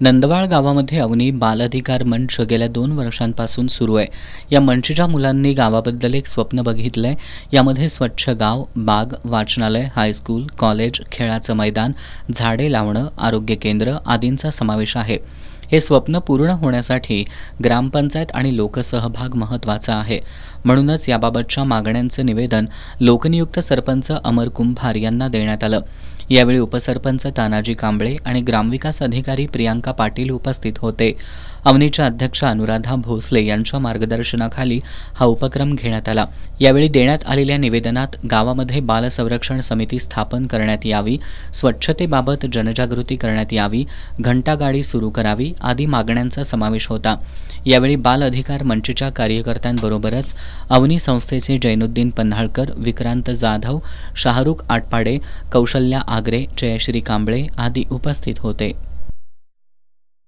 नंदवाळ गावामध्ये अवनी बाल अधिकार मंच गेल्या 2 वर्षांपासून सुरू आहे। या मंचच्या मुलांनी गावाबद्दल एक स्वप्न बघितलंय। यामध्ये स्वच्छ गाव, बाग, वाचनालय, हायस्कूल, कॉलेज, खेळाचं मैदान, झाडे लावणं, आरोग्य केंद्र आदींचा समावेश आहे। हे स्वप्न पूर्ण होण्यासाठी ग्रामपंचायत आणि लोकसहभाग महत्त्वाचा आहे। म्हणूनच याबाबतच्या मागण्यांचं निवेदन लोकनियुक्त सरपंच अमर कुंभार यांना देण्यात आलं। यावेळी उपसरपंच तानाजी कांबळे आणि ग्रामविकास अधिकारी प्रियांका पाटील उपस्थित होते। अवनीच्या अध्यक्ष अनुराधा भोसले यांच्या मार्गदर्शनाखाली हा उपक्रम घेण्यात आला। यावेळी देण्यात आलेल्या निवेदनात गावामध्ये बाल संरक्षण समिती स्थापन करण्यात यावी, स्वच्छतेबाबत जनजागृती करण्यात यावी, घंटागाडी सुरू करावी आदी मागण्यांचा समावेश होता। यावेळी बाल अधिकार मंचच्या कार्यकर्त्यांबरोबरच अवनी संस्थेचे जैनुद्दीन पन्हाळकर, विक्रांत जाधव, शाहरुख आटपाडे, कौशल्या आगरे, जयश्री कांबळे आदी उपस्थित होते।